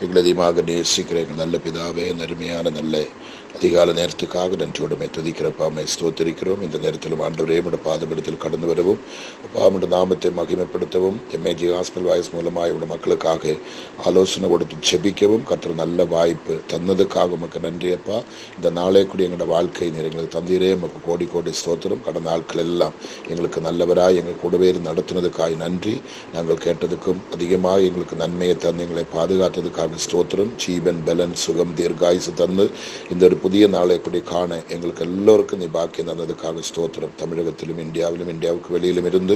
எங்களை அதிகமாக நேசிக்கிற எங்கள் நல்ல பிதாவே, நன்மையான நல்ல அதிகால நேரத்துக்காக நன்றியோடுமை துதிக்கிறப்பாமை ஸ்தோத்திரிக்கிறோம். இந்த நேரத்திலும் ஆண்டவரே உடைய பாதபடத்தில் கடந்து வரவும், அப்பாவுடைய நாமத்தை மகிமைப்படுத்தவும், எம்ஏஜி ஹாஸ்பிட்டல் வாய்ஸ் மூலமாக இவருடைய மக்களுக்காக ஆலோசனை கொடுத்து ஜெபிக்கவும் கர்த்தர் நல்ல வாய்ப்பு தந்ததுக்காக உமக்கு நன்றி அப்பா. இந்த நாளே கூடிய எங்களோட வாழ்க்கை எங்களுக்கு தந்தீரே உமக்கு கோடி கோடி ஸ்தோத்திரம். கடந்த நாட்கள் எல்லாம் எங்களுக்கு நல்லவராய் எங்கள் கூடவே நடத்தினதுக்காக நன்றி. நாங்கள் கேட்டதுக்கும் அதிகமாக எங்களுக்கு நன்மையை தந்து எங்களை பாதுகாத்ததுக்காக ஸ்தோத்திரம். ஜீவன் பலன் சுகம் தீர்காயுசு தந்து இந்த ஒரு புதிய நாளை கூடி காண எங்களுக்கு எல்லோருக்கும் நீ பாக்கியம் தந்ததுக்காக ஸ்தோத்திரம். தமிழகத்திலும் இந்தியாவிலும் இந்தியாவுக்கு வெளியிலும் இருந்து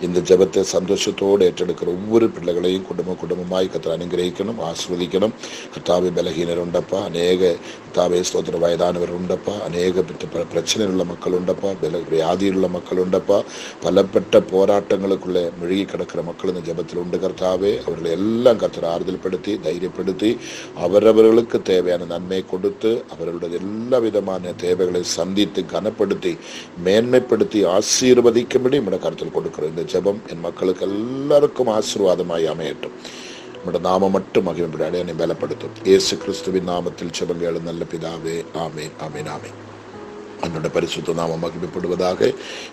இந்த ஜெபத்தை சந்தோஷத்தோடு ஏற்றெடுக்கிற ஒவ்வொரு பிள்ளைகளையும் குடும்பமாய் கர்த்தர் அனுகிரகிக்கணும், ஆசீர்வதிக்கணும். கர்த்தாவே, பலகீனர் உண்டப்பா, அநேக கர்த்தாவே ஸ்தோத்திர வயதானவர் உண்டப்பா, அநேக பிரச்சனை உள்ள மக்கள் உண்டப்பா, வியாதியுள்ள மக்கள் உண்டப்பா, பலப்பட்ட போராட்டங்களுக்குள்ளே முழுகி கிடக்கிற மக்கள் இந்த ஜெபத்தில் உண்டு. கர்த்தாவே, அவர்களை எல்லாம் கர்த்தர் ஆறுதல் படுத்தி தைரியப்படுத்தி அவரவர்களுக்கு தேவையான நன்மை கொடுத்து அவர்களுடைய எல்லா விதமான தேவைகளை சந்தித்து கனப்படுத்தி மேன்மைப்படுத்தி ஆசீர்வதிக்கும்படி நம்முடைய கருத்தில் கொடுக்கிறோம். இந்த ஜெபம் என் மக்களுக்கு எல்லாருக்கும் ஆசீர்வாதமாய் அமையட்டும். நம்முடைய நாமம் மட்டும் மகிமைப்பட என்னை பலப்படுத்தும். இயேசு கிறிஸ்துவின் நாமத்தில் ஜெபங்கள் நல்ல பிதாவே, ஆமேன், ஆமேன், ஆமேன். அன்னோட பரிசுத்த நாமம் மகிமைப்படுவதாக.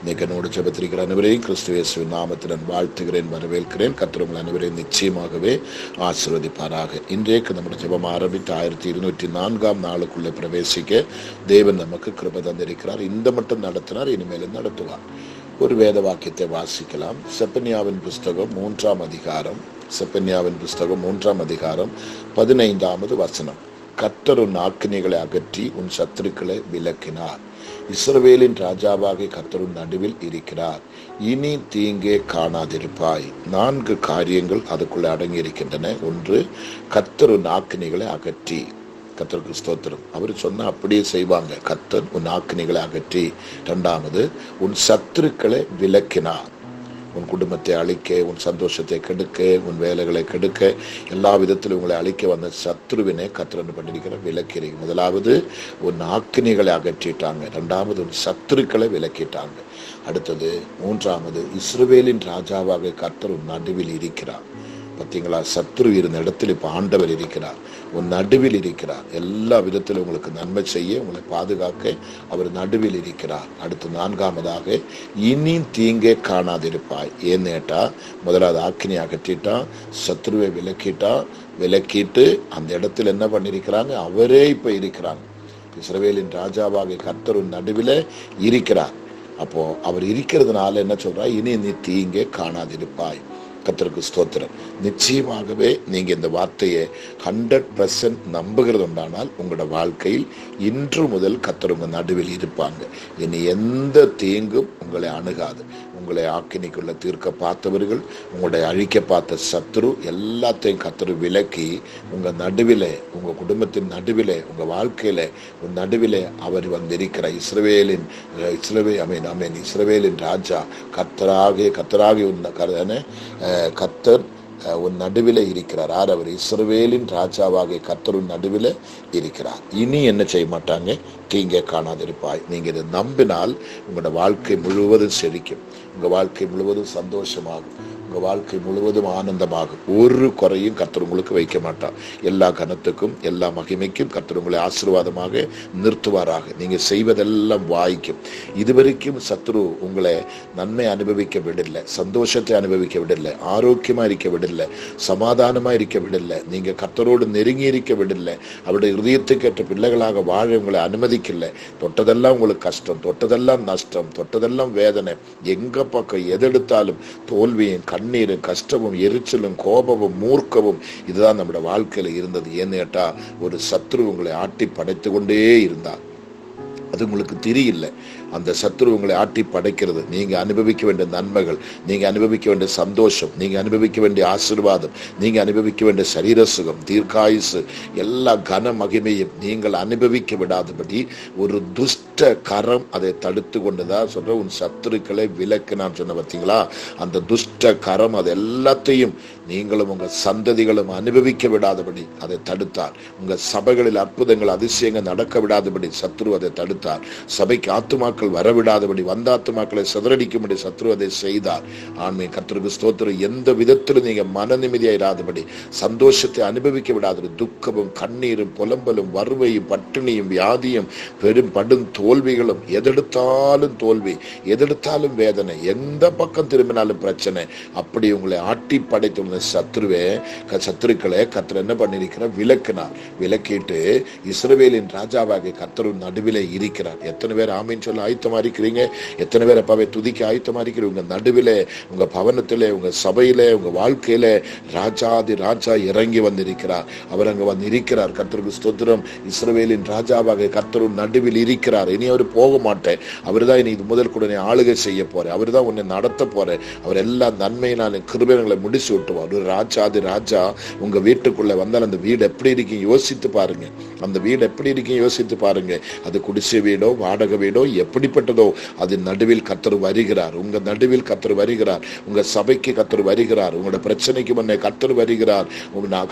இன்னைக்கு என்னோட ஜெபத்திருக்கிற அனைவரையும் கிறிஸ்து இயேசுவின் நாமத்தில் நான் வாழ்த்துகிறேன், வரவேற்கிறேன். கர்த்தர் உங்கள் அனைவரையும் நிச்சயமாகவே ஆசீர்வதிப்பாராக. இன்றைக்கு நம்முடைய ஜெபம் ஆரம்பித்து 1204 நாளுக்குள்ளே பிரவேசிக்க தேவன் நமக்கு கிருபை தந்திருக்கிறார். இந்த மட்டும் நடத்தினார், இனிமேலும் நடத்துவார். ஒரு வேத வாக்கியத்தை வாசிக்கலாம். செப்பனியாவின் புஸ்தகம் 3ஆம் அதிகாரம், செப்பனியாவின் புஸ்தகம் 3ஆம் அதிகாரம் 15வது வசனம். கர்த்தர் உன் ஆக்கினைகளை அகற்றி உன் சத்துருக்களை விலக்கினார். இஸ்ரவேலின் ராஜாவாக கர்த்தர் உன் நடுவில் இருக்கிறார். இனி தீங்கே காணாதிருப்பாய். 4 காரியங்கள் அதுக்குள்ளே அடங்கி இருக்கின்றன. 1, கர்த்தர் உன் ஆக்கினைகளை அகற்றி. கர்த்தருக்கு ஸ்தோத்திரம். அவர் சொன்ன அப்படியே செய்வாங்க. கர்த்தர் உன் ஆக்கினைகளை அகற்றி. 2வது, உன் சத்துருக்களை விலக்கினார். உன் குடும்பத்தை அழிக்க, உன் சந்தோஷத்தை கெடுக்க, உன் வேலைகளை கெடுக்க, எல்லா விதத்திலும் உங்களை அழிக்க வந்த சத்ருவினை கர்த்தர் பண்ணிருக்கிற விலக்கிறீங்க. 1வது, உன் ஆக்கினைகளை அகற்றிட்டாங்க. 2வது, உன் சத்துருக்களை விலக்கிட்டாங்க. அடுத்தது 3வது, இஸ்ரவேலின் ராஜாவாக கர்த்தர் உன் நடுவில் இருக்கிறார். பார்த்தீங்களா, சத்ரு இருந்த இடத்தில் இப்போ ஆண்டவர் இருக்கிறார், உன் நடுவில் இருக்கிறார். எல்லா விதத்திலும் உங்களுக்கு நன்மை செய்ய, உங்களை பாதுகாக்க அவர் நடுவில் இருக்கிறார். அடுத்து 4வதாக, இனி தீங்கே காணாதிருப்பாய். ஏன்னு கேட்டா, முதலாவது ஆக்கினை அகற்றிட்டா, சத்ருவை விலக்கிட்டு அந்த இடத்துல என்ன பண்ணிருக்கிறாங்க, அவரே இப்ப இருக்கிறாங்க. இஸ்ரவேலின் ராஜாவாக கர்த்தர் உன் நடுவில் இருக்கிறார். அப்போ அவர் இருக்கிறதுனால என்ன சொல்றா, இனி நீ தீங்கே காணாதிருப்பாய். கர்த்தருக்கு ஸ்தோத்திரம். நிச்சயமாகவே நீங்க இந்த வார்த்தையை 100% நம்புகிறது உண்டானால் உங்களோட வாழ்க்கையில் இன்று முதல் கர்த்தர் உங்க நடுவில் இருப்பாங்க. இனி எந்த தீங்கும் உங்களை அணுகாது. உங்களை ஆக்கினைக்குள்ள தீர்க்க பார்த்தவர்கள், உங்களுடைய அழிக்க பார்த்த சத்ரு எல்லாத்தையும் கர்த்தர் விலக்கி உங்க நடுவிலே, உங்க குடும்பத்தின் நடுவிலே, உங்க வாழ்க்கையில உன் நடுவிலே அவர் வந்திருக்கிற இஸ்ரவேலின் ராஜா கர்த்தராகி கர்த்தர் உன் நடுவில இருக்கிறார். அவர் இஸ்ரவேலின் ராஜாவாக கர்த்தர் உன் நடுவில இருக்கிறார். இனி என்ன செய்ய மாட்டாங்க, தீங்கே காணாதிருப்பாய். நீங்க இதை நம்பினால் உங்களோட வாழ்க்கை முழுவதும் செழிக்கும், உங்க வாழ்க்கை முழுவதும் சந்தோஷமாகும், உங்க வாழ்க்கை முழுவதும் ஆனந்தமாகும். ஒரு குறையும் கர்த்தர் உங்களுக்கு வைக்க மாட்டார். எல்லா கனத்துக்கும் எல்லா மகிமைக்கும் கர்த்தர் உங்களை ஆசீர்வாதமாக நிறுத்துவாராக. நீங்க செய்வதெல்லாம் வாய்க்கும். இதுவரைக்கும் சத்ரு உங்களை நன்மை அனுபவிக்க விடல, சந்தோஷத்தை அனுபவிக்க விடல, ஆரோக்கியமா இருக்க விடல, சமாதானமா இருக்க விடல, நீங்க கர்த்தரோடு நெருங்கி இருக்க விடல, அவருடைய இதயத்துக்கு ஏற்ற பிள்ளைகளாக வாழ உங்களை அனுமதிக்கல. தொட்டதெல்லாம் உங்களுக்கு கஷ்டம், தொட்டதெல்லாம் நஷ்டம், தொட்டதெல்லாம் வேதனை, எங்க பக்கம் எதெடுத்தாலும் தோல்வியும் கண்ணீரும் கஷ்டமும் எரிச்சலும் கோபமும் மூர்க்கமும் இதுதான் நம்முடைய வாழ்க்கையில இருந்தது. ஏன்னு கேட்டா, ஒரு சத்ரு உங்களை ஆட்டி படைத்து கொண்டே இருந்தார். அது உங்களுக்கு தெரியல. அந்த சத்ரு உங்களை ஆட்டி படைக்கிறது. நீங்க அனுபவிக்க வேண்டிய நன்மைகள், நீங்க அனுபவிக்க வேண்டிய சந்தோஷம், நீங்க அனுபவிக்க வேண்டிய ஆசீர்வாதம், நீங்க அனுபவிக்க வேண்டிய சரீர சுகம், தீர்க்காயுசு, எல்லா கன மகிமையும் நீங்கள் அனுபவிக்க விடாதபடி ஒரு துஷ்ட கரம் அதை தடுத்து கொண்டுதான் சொல்ற. உன் சத்துருக்களை விலக்கு நான் சொன்ன பார்த்தீங்களா, அந்த துஷ்ட கரம் அது எல்லாத்தையும் நீங்களும் உங்க சந்ததிகளும் அனுபவிக்க விடாதபடி அதை தடுத்தார். உங்க சபைகளில் அற்புதங்கள் அதிசயங்கள் நடக்க விடாதபடி சத்ரு அதை தடுத்தார். சபைக்கு ஆத்துமாக்கள் ஆத்துமாக்கள் வரவிடாதபடி வந்த ஆத்துமாக்களை சிதறடிக்கும்படி சத்ரு அதை செய்தார். ஆண்மை கர்த்தருக்கு ஸ்தோத்திரம். எந்த விதத்திலும் நீங்க மன நிம்மதியாயிராதபடி, சந்தோஷத்தை அனுபவிக்க விடாதபடி, துக்கமும் கண்ணீரும் புலம்பலும் வறுமையும் பட்டினியும் வியாதியும் பெரும் படும் தோல்விகளும், எதெடுத்தாலும் தோல்வி, எதெடுத்தாலும் வேதனை, எந்த பக்கம் திரும்பினாலும் பிரச்சனை, அப்படி உங்களை ஆட்டி படைத்த சத்துருக்களை கர்த்தர் என்ன பண்ணிருக்கிறார்? விலக்கினார். விலக்கிட்டு இஸ்ரவேலின் ராஜாவாக கர்த்தர் நடுவிலே இருக்கிறார். எத்தனை பேர் ஆமீன் சொல்ல ஆயத்தமா இருக்கிறீங்க? எத்தனை பேர் அப்பாவை துதிக்க ஆயத்தமா இருக்கிறீங்க? உங்க நடுவிலே, உங்க பவனத்திலே, உங்க சபையிலே, உங்க வாழ்க்கையில ராஜாதி ராஜா இறங்கி வந்திருக்கிறார். அவர் அங்க வந்து இருக்கிறார். கர்த்தருக்கு ஸ்தோத்திரம். இஸ்ரவேலின் ராஜாவாக கர்த்தர் நடுவில் இருக்கிறார். இனி அவர் போக மாட்டேன். அவர் தான் இனி இது முதல் கூட ஆளுகை செய்ய போறேன். அவர் தான் உன்னை நடத்த போறேன். அவர் எல்லா நன்மையினாலும் கிருபைகளை முடிச்சு விட்டுவார். ஒரு ராஜாதி ராஜா உங்க வீட்டுக்குள்ள வந்தால் அந்த வீடு எப்படி இருக்கு யோசித்து பாருங்க. அந்த வீடு எப்படி இருக்கு யோசித்து பாருங்க. அது குடிசை வீடோ வாடகை வீடோ எப்படிப்பட்டதோ, அது நடுவில் கர்த்தர் வருகிறார். உங்க நடுவில் கர்த்தர் வருகிறார். உங்க சபைக்கு கர்த்தர் வருகிறார். உங்களோட பிரச்சனைக்கு முன்னே கர்த்தர் வருகிறார்.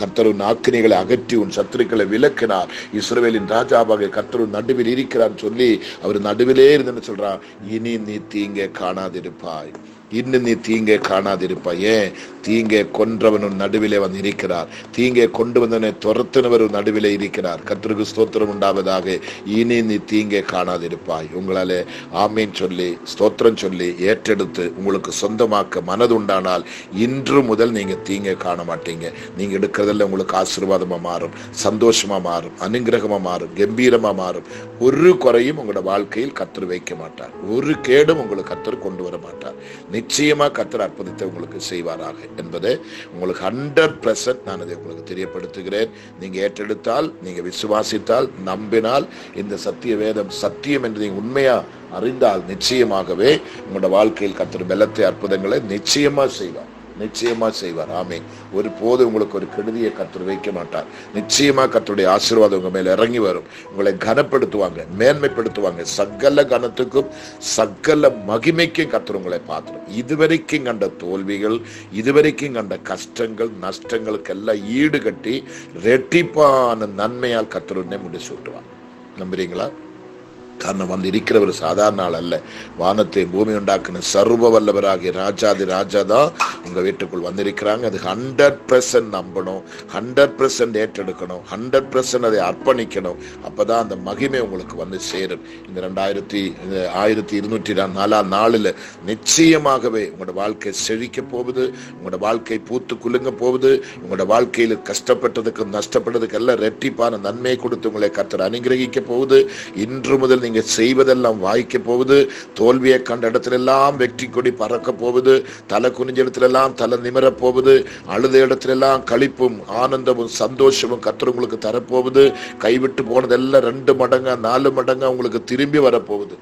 கர்த்தர் நாக்கினிகளை அகற்றி உன் சத்துருக்களை விலக்கினார். இஸ்ரவேலின் ராஜாவாக கர்த்தர் நடுவில் இருக்கிறார் சொல்லி அவர் நடுவிலே இருந்துன்னு சொல்றார். இனி நீ தீங்கே காணாதிருப்பாய். இன்னும் நீ தீங்கே காணாதிருப்பாய். ஏன்? தீங்கே கொன்றவனும் நடுவிலே வந்து இருக்கிறார். தீங்கே கொண்டு வந்தவனை துரத்தினவரும் நடுவிலே இருக்கிறார். கர்த்தருக்கு ஸ்தோத்திரம் உண்டாவதாக. இனி நீ தீங்கே காணாதிருப்பாய். உங்களாலே ஆமீன் சொல்லி ஸ்தோத்திரம் சொல்லி ஏற்றெடுத்து உங்களுக்கு சொந்தமாக்க மனது உண்டானால் இன்று முதல் நீங்க தீங்கே காண மாட்டீங்க. நீங்க எடுக்கிறதில்ல உங்களுக்கு ஆசீர்வாதமா மாறும், சந்தோஷமா மாறும், அனுகிரகமா மாறும், கம்பீரமா மாறும். ஒரு குறையும் உங்களோட வாழ்க்கையில் கர்த்தர் வைக்க மாட்டார். ஒரு கேடும் உங்களுக்கு கர்த்தர் கொண்டு வர மாட்டார். நிச்சயமா கர்த்தர் அற்புதத்தை உங்களுக்கு செய்வாராக என்பதை உங்களுக்கு 100% நான் அதை உங்களுக்கு தெரியப்படுத்துகிறேன். நீங்க ஏற்றெடுத்தால், நீங்க விசுவாசித்தால், நம்பினால், இந்த சத்திய வேதம் சத்தியம் என்று நீங்க உண்மையா அறிந்தால் நிச்சயமாகவே உங்களோட வாழ்க்கையில் கர்த்தர் பலத்தை அற்புதங்களை நிச்சயமா செய்வார். நிச்சயமா செய்வார். ஆமென். ஒரு போது உங்களுக்கு ஒரு கெடுதியை கர்த்தர் வைக்க மாட்டார். நிச்சயமா கர்த்தருடைய ஆசீர்வாதம் உங்க மேல இறங்கி வரும். உங்களை கனப்படுத்துவாங்க, மேன்மைப்படுத்துவாங்க. சகல கனத்துக்கும் சகல மகிமைக்கும் கர்த்தர் உங்களை பாத்திரம். இதுவரைக்கும் கண்ட தோல்விகள், இதுவரைக்கும் கண்ட கஷ்டங்கள், நஷ்டங்களுக்கு எல்லாம் ஈடு கட்டி ரெட்டிப்பான நன்மையால் கர்த்தர் உன்னை முடிச்சு விட்டுவாங்க. நம்புறீங்களா? காரணம் வந்து இருக்கிறவர் சாதாரண ஆள் அல்ல. வானத்தை பூமி உண்டாக்குன சர்வ வல்லவராகிய ராஜாதி ராஜா தான் உங்க வீட்டுக்குள் வந்திருக்கிறாங்க. அது 100% நம்பணும், 100% ஏற்றெடுக்கணும், 100% அதை அர்ப்பணிக்கணும். அப்பதான் அந்த மகிமை உங்களுக்கு வந்து சேரும். இந்த 1204 நாளில் நிச்சயமாகவே உங்களோட வாழ்க்கை செழிக்க போகுது. உங்களோட வாழ்க்கை பூத்து குலுங்க போகுது. உங்களோட வாழ்க்கையில் கஷ்டப்பட்டதுக்கு நஷ்டப்பட்டதுக்கு எல்லாம் ரெட்டிப்பான நன்மையை கொடுத்து உங்களை கர்த்தர் அனுகிரகிக்க போகுது. இன்று முதல் நீங்க செய்வதெல்லாம் வாய்க்க போகுது. தோல்வியை கண்ட இடத்துல எல்லாம் வெற்றி கொடி பறக்க போகுது. தலை குனிஞ்ச இடத்துல எல்லாம் தலை நிமிர போகுது. அழுத இடத்துல எல்லாம் களிப்பும் ஆனந்தமும் சந்தோஷமும் கர்த்தர் உங்களுக்கு தரப்போகுது. கைவிட்டு போனதெல்லாம் 2 மடங்கா 4 மடங்கா உங்களுக்கு திரும்பி வரப்போகுது.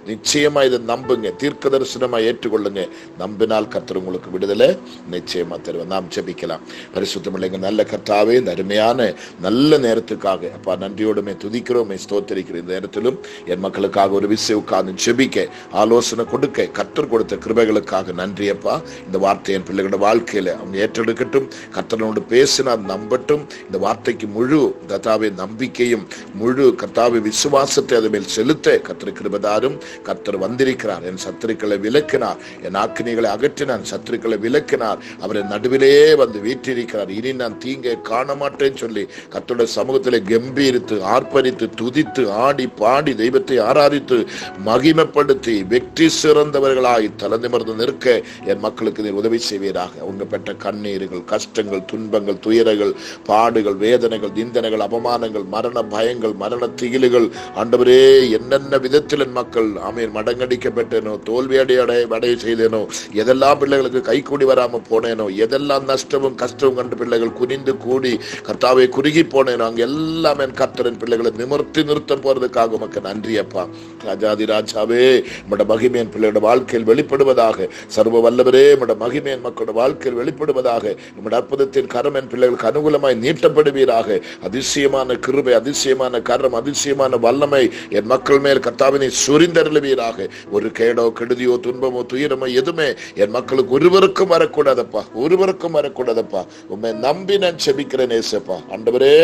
நிச்சயமா இதை நம்புங்க, தீர்க்க தரிசனமா ஏற்றுக்கொள்ளுங்க. நம்பினால் கர்த்தர் உங்களுக்கு விடுதலை நிச்சயமா தருவார். நாம் ஜெபிக்கலாம். பரிசுத்தமில்லைங்க நல்ல கர்த்தாவே, இந்த அருமையான நல்ல நேரத்துக்காக அப்பா நன்றியோடுமே துதிக்கிறோம், ஸ்தோத்திரிக்கிறோம். இந்த நேரத்திலும் என் மக்களுக்காக ஒரு விசை உட்கார்ந்து ஜெபிக்க, ஆலோசனை கொடுக்க கர்த்தர் கொடுத்த கிருபைகளுக்காக நன்றி அப்பா. இந்த வார்த்தை என் பிள்ளைகளோட வாழ்க்கையில அவங்க ஏற்றெடுக்கட்டும். கர்த்தரோடு பேசினா நம்பட்டும். இந்த வார்த்தைக்கு முழு கர்த்தாவே நம்பிக்கையும் முழு கர்த்தாவே விசுவாசத்தை அது மேல் செலுத்த கர்த்தர் கிருபைதாரும். கர்த்தர் வந்திருக்கிறார். என் சத்துருக்களை விலக்கினார். என் ஆக்கினிகளை அகற்றினார். சத்துருக்களை விலக்கினார். அவரை நடுவிலே வந்து வீற்றிருக்கிறார். இனி நான் தீங்கை காண மாட்டேன்னு சொல்லி கர்த்தருடைய சமூகத்திலே கம்பீரித்து ஆர்ப்பரித்து துதித்து ஆடி பாடி தெய்வத்தை ஆராதித்து மகிமைப்படுத்தி வெற்றி சிறந்தவர்களாய் தலை நிமிர்ந்து நிற்க என் மக்களுக்கு நீர் உதவி செய்வீராக. அவங்க பெற்ற கண்ணீர்கள், கஷ்டங்கள், துன்பங்கள், துயரங்கள், பாடுகள், வேதனைகள், நிந்தனைகள், அவமானங்கள், மரண பயங்கள், மரண திகிலுகள், ஆண்டவரே என்னென்ன விதத்தில் என் மக்கள் ஆமீன் மடங்கடிக்கப்பட்டேனோ, தோல்வி அடைய செய்தேனோ, எதெல்லாம் பிள்ளைகளுக்கு கை கூடி வராம போனேனோ, எதெல்லாம் நஷ்டமும் கஷ்டமும் கண்டு பிள்ளைகள் குனிந்து கூடி கர்த்தாவை குறுகி போனேனோ, அங்க எல்லாம் என் கர்த்தரின் பிள்ளைகளை நிமிர்த்தி நிறுத்த போறதுக்காக உமக்கு நன்றி அப்பா. ராஜாதி ராஜாவே, நம்முடைய மகிமையின் பிள்ளையோட வாழ்க்கையில் வெளிப்படுவதாக. சர்வ வல்லவரே, நம்முடைய மகிமையின் மக்களோட வாழ்க்கையில் வெளிப்படுவதாக. நம்முடைய அற்புதத்தின் கரம் என் பிள்ளைகளுக்கு அனுகூலமாய் நீட்டப்படுவீராக. அதிசயமான கிருபை, அதிசயமான கரம், அதிசயமான வல்லமை என் மக்கள் மேல் கர்த்தாவினை சுரிந்தர் அருளுவீராக. ஒரு கேடோ கெடுதியோ துன்பமோ துயரமோ எதுவுமே என் மக்களுக்கு ஒருவருக்கும் வரக்கூடாதப்பா, ஒருவருக்கும் வரக்கூடாதப்பா. உண்மை நம்பி நான் செபிக்கிறேன் ஏசப்பா. ஆண்டவரே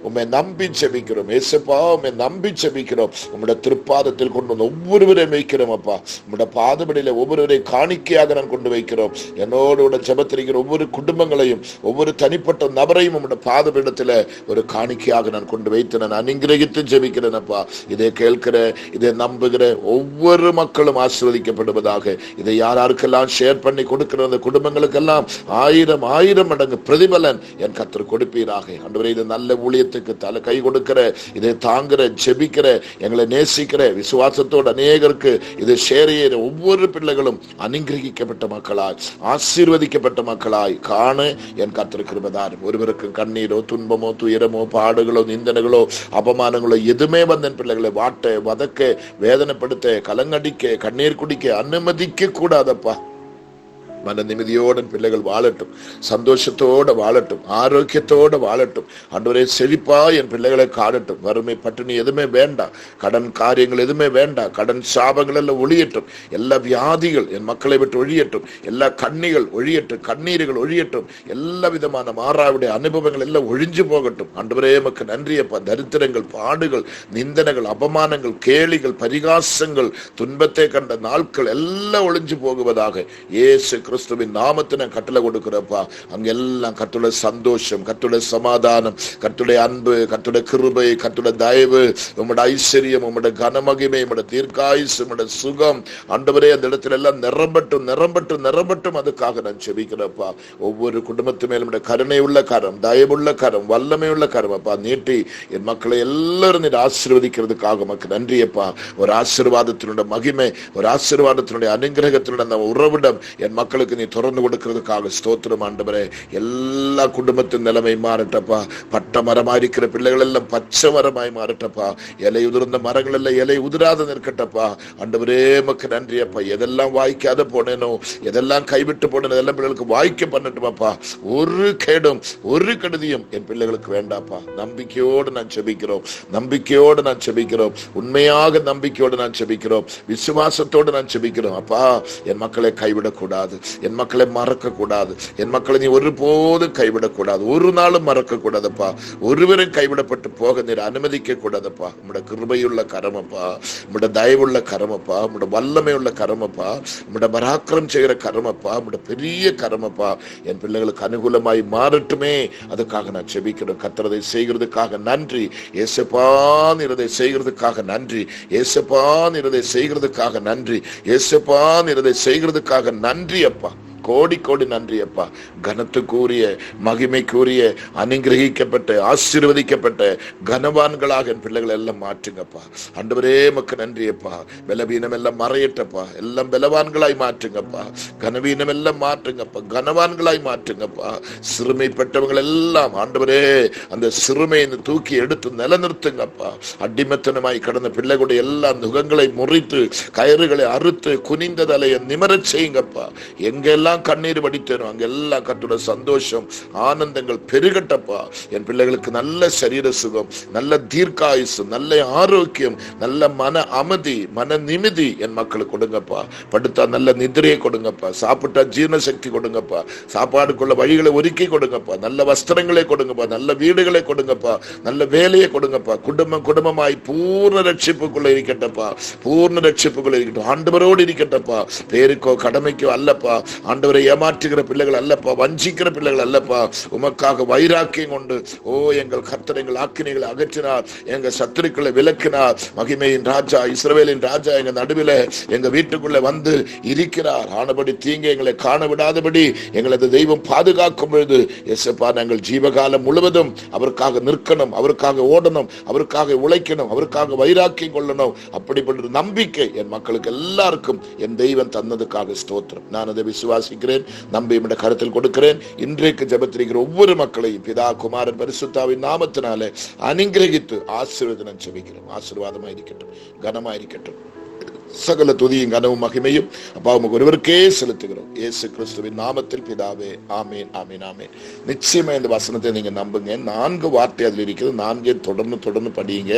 உண்மை நம்பி செபிக்கிறோம் ஏசப்பா, உண்மை நம்பி செபிக்கிறோம். உம்முடைய திருப்பாதத்தில் கொண்டு வந்து ஒவ்வொருவரையும் வைக்கிறோம் அப்பா. உம்முடைய பாதபடியில ஒவ்வொருவரை காணிக்கையாக நான் கொண்டு வைக்கிறோம். என்னோட ஜெபத்திருக்கிற ஒவ்வொரு குடும்பங்களையும் ஒவ்வொரு தனிப்பட்ட நபரையும் உம்முடைய பாதபீடத்துல ஒரு காணிக்கையாக நான் கொண்டு வைத்து நான் அனுகிரகித்து ஜெபிக்கிறேன் அப்பா. இதை கேட்கிற, இதை நம்புகிற ஒவ்வொரு மக்களும் ஆசீர்வதிக்கப்படுவதாக. இதை யாருக்கெல்லாம் ஷேர் பண்ணி கொடுக்கிற அந்த குடும்பங்களுக்கெல்லாம் 1000 மடங்கு பிரதிபலன் என் கர்த்தர் கொடுப்பீராக. ஆண்டவரே, இது நல்ல ஊழியத்துக்கு தலை கை கொடுக்கிற, இதை தாங்குற, ஜெபிக்கிற, எங்களை நேசிக்கிற விசுவாசத்தோடு அநேகருக்கு இதை ஷேர் செய்கிற ஒவ்வொரு பிள்ளைகளும் அனுகிரகிக்கப்பட்ட மக்களாய், ஆசீர்வதிக்கப்பட்ட மக்களாய் காண என் கர்த்தர் கிருபைதார். ஒருவருக்கு கண்ணீரோ துன்பமோ துயரமோ பாடுகளோ நிந்தனைகளோ அபமானங்களோ எதுவுமே வந்த பிள்ளைகளை வாட்ட வதக்க வேதனைப்படுத்த கலங்கடிக்க கண்ணீர் குடிக்க அனுமதிக்க கூடாதப்பா. மன நிம்மதியோடு பிள்ளைகள் வாழட்டும், சந்தோஷத்தோடு வாழட்டும், ஆரோக்கியத்தோடு வாழட்டும். ஆண்டவரே, செழிப்பா என் பிள்ளைகளை காணட்டும். வறுமை பட்டினி எதுவுமே வேண்டாம், கடன் காரியங்கள் எதுவுமே வேண்டாம். கடன் சாபங்கள் எல்லாம் ஒழியட்டும். எல்லா வியாதிகள் என் மக்களை விட்டு ஒழியட்டும். எல்லா கண்ணிகள் ஒழியட்டும், கண்ணீர்கள் ஒழியட்டும். எல்லா விதமான மாறாவுடைய அனுபவங்கள் எல்லாம் ஒழிஞ்சு போகட்டும். ஆண்டவரே, எமக்கு நன்றியப்பா. தரித்திரங்கள், பாடுகள், நிந்தனைகள், அபமானங்கள், கேலிகள், பரிகாசங்கள், துன்பத்தை கண்ட நாட்கள் எல்லாம் ஒழிஞ்சு போகுவதாக இயேசு கிறிஸ்துவின் நாமத்தை நான் கட்டளை கொடுக்கிறப்பா. அங்கெல்லாம் கர்த்தருடைய சந்தோஷம், கர்த்தருடைய சமாதானம், கர்த்தருடைய அன்பு, கர்த்தருடைய கிருபை, கர்த்தருடைய தயவு, உம்முடைய ஐஸ்வர்யம், உம்முடைய கனமகிமை, உம்முடைய தீர்க்காயுசு, உம்முடைய சுகம் ஆண்டவரே அந்த இடத்துல எல்லாம் நிரம்பட்டும் நிரம்பட்டும் நிரம்பட்டும். அதுக்காக நான் செபிக்கிறப்பா. ஒவ்வொரு குடும்பத்து மேலும் கருணை உள்ள கரம், தயவுள்ள கரம், வல்லமை உள்ள கரம் அப்பா நீட்டி என் மக்களை எல்லாரும் நீர் ஆசீர்வதிக்கிறதுக்காக உமக்கு நன்றியப்பா. ஒரு ஆசீர்வாதத்தினுடைய மகிமை, ஒரு ஆசீர்வாதத்தினுடைய அனுகிரகத்தினுடைய அந்த உறவிடம் என் மக்களுக்கு நீ தொடர்ந்து கொடுக்கிறதுக்காக ஸ்தோத்திரம் ஆண்டவரே. எல்லா குடும்பத்தின் நிலைமை மாறட்டப்பா. பட்ட மரமாய் இருக்கிற பிள்ளைகள் எல்லாம் பச்சை மரமாய் மாறட்டப்பா. இலை உதிர்ந்த மரங்கள் எல்லாம் இலை உதிராத நிற்கட்டப்பா. ஆண்டவரே, உமக்கு நன்றி அப்பா. எதெல்லாம் வாய்க்காத போனேனோ, எதெல்லாம் கைவிட்டு போனேனோ அதெல்லாம் பிள்ளைகளுக்கு வாய்க்க பண்ணட்டுமாப்பா. ஒரு கேடும் ஒரு கெடுதியும் என் பிள்ளைகளுக்கு வேண்டாப்பா. நம்பிக்கையோடு நான் செபிக்கிறோம், நம்பிக்கையோடு நான் செபிக்கிறோம், உண்மையாக நம்பிக்கையோடு நான் செபிக்கிறோம், விசுவாசத்தோடு நான் செபிக்கிறோம் அப்பா. என் மக்களை கைவிடக்கூடாது, என் மக்களை மறக்க கூடாது, என் மக்களை நீ ஒருபோதும் கைவிடக்கூடாது, ஒரு நாளும் மறக்க கூடாதுப்பா. ஒருவரும் கைவிடப்பட்டு போக நீர் அனுமதிக்க கூடாதுப்பா. உம்முடைய கிருபையுள்ள கரமப்பா, உம்முடைய தயவுள்ள கரமப்பா, உம்முடைய வல்லமை உள்ள கரமப்பா, உம்முடைய பராக்கிரம் செய்கிற கரமப்பா, உம்முடைய பெரிய கரமப்பா என் பிள்ளைகளுக்கு அனுகூலமாய் மாறட்டுமே. அதுக்காக நான் செபிக்கிறேன். கர்த்தரதை செய்கிறதுக்காக நன்றி ஏசப்பான். இதை செய்கிறதுக்காக நன்றி ஏசப்பான். இதை செய்கிறதுக்காக நன்றி ஏசப்பான். இதை செய்கிறதுக்காக நன்றி அப்பா. கோடி கோடி நன்றி அப்பா. கனத்துக்குரிய, மகிமைக்குரிய, அனுகிரகிக்கப்பட்ட, ஆசீர்வதிக்கப்பட்ட கனவான்களாக என் பிள்ளைகளை எல்லாம் மாற்றுங்கப்பா. ஆண்டவரே, உமக்கு நன்றி அப்பா. பலவீனம் எல்லாம் மறையட்டப்பா. எல்லாம் பலவான்களாய் மாற்றுங்கப்பா. கனவீனம் எல்லாம் மாற்றுங்கப்பா, கனவான்களாய் மாற்றுங்கப்பா. சிறுமைப்பட்டவங்கள் எல்லாம் ஆண்டவரே அந்த சிறுமையை தூக்கி எடுத்து நிலநிறுத்துங்கப்பா. அடிமத்தனமாய் கடந்த பிள்ளைகளுடைய எல்லா நுகங்களை முறித்து, கயிறுகளை அறுத்து, குனிந்த தலையை நிமரச் செய்யுங்கப்பா. எங்கெல்லாம் கண்ணீர் வடித்தேனோ அங்கெல்லாம் கர்த்தருடைய சந்தோஷம், ஆனந்தங்கள் பெருகட்டப்பா. என் பிள்ளைகளுக்கு நல்ல சரீர சுகம், நல்ல தீர்க்காயுசு, நல்ல ஆரோக்கியம், நல்ல மன அமைதி, மன நிம்மதி என் மக்களுக்கு கொடுங்கப்பா. படுத்தா நல்ல நிதிரையை கொடுங்கப்பா. சாப்பிட்டா ஜீரண சக்தி கொடுங்கப்பா. சாப்பாடுக்குள்ள வழிகளை ஒதுக்கி கொடுங்கப்பா. நல்ல வஸ்திரங்களை கொடுங்கப்பா. நல்ல வீடுகளை கொடுங்கப்பா. நல்ல வேலையை கொடுங்கப்பா. குடும்பமாய் பூர்ண ரட்சிப்புக்குள்ள இருக்கட்டப்பா. பூர்ண ரட்சிப்புக்குள்ள இருக்கட்டும். ஆண்டவரோடு இருக்கட்டப்பா. பேருக்கோ கடமைக்கோ அல்லப்பா. ஆண்டவரை ஏமாற்றுகிற பிள்ளைகள் அல்லப்பா, வஞ்சிக்கிற பிள்ளைகள் அல்லப்பா. உமக்காக வைராக்கியம் கொண்டு ஓ எங்கள் கர்த்தர் எங்கள் ஆக்கினைகளை அகற்றினார், எங்கள் சத்துருக்களை விலக்கினார். மகிமையின் ராஜா, இஸ்ரவேலின் ராஜா எங்க நடுவில் எங்க வீட்டுக்குள்ள வந்து இருக்கிறார். ஆனபடி தீங்கு எங்களை காண விடாதபடி எங்களது தெய்வம் பாதுகாக்கும் பொழுது எசப்பா நாங்கள் ஜீவகாலம் முழுவதும் அவருக்காக நிற்கணும், அவருக்காக ஓடணும், அவருக்காக உழைக்கணும், அவருக்காக வைராக்கியம் கொள்ளணும். அப்படிப்பட்ட நம்பிக்கை என் மக்களுக்கு எல்லாருக்கும் என் தெய்வம் தந்ததுக்காக ஸ்தோத்திரம். நான் அதை விசுவாசிக்கிறேன், நம்பி என்னுடைய கருத்தில் கொடுக்கிறேன். இன்றைக்கு ஜெபத்திருக்கிற ஒவ்வொரு மக்களையும் பிதா குமாரன் பரிசுத்தாவின் நாமத்தினாலே அனுகிரகித்து ஆசீர்வாதம் செபிக்கிறோம். ஆசீர்வாதமாயிருக்கட்டும், கனமாயிருக்கட்டும். சகல துதியும் கனவும் மகிமையும் அப்பா உமக்கு ஒருவருக்கே செலுத்துகிறோம். இயேசு கிறிஸ்துவின் நாமத்தில் பிதாவே, ஆமேன், ஆமேன், ஆமேன். நிச்சயமா இந்த வசனத்தை நீங்க நம்புங்க. 4 வார்த்தை அதில் இருக்கிறது. 4 தொடர்ந்து படியுங்க,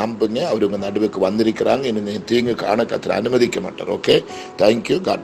நம்புங்க. அவர் உங்க நடுவுக்கு வந்திருக்கிறாங்க. இன்னும் தீங்கு காண கர்த்தர் அனுமதிக்க மாட்டார். Okay, thank you. காட்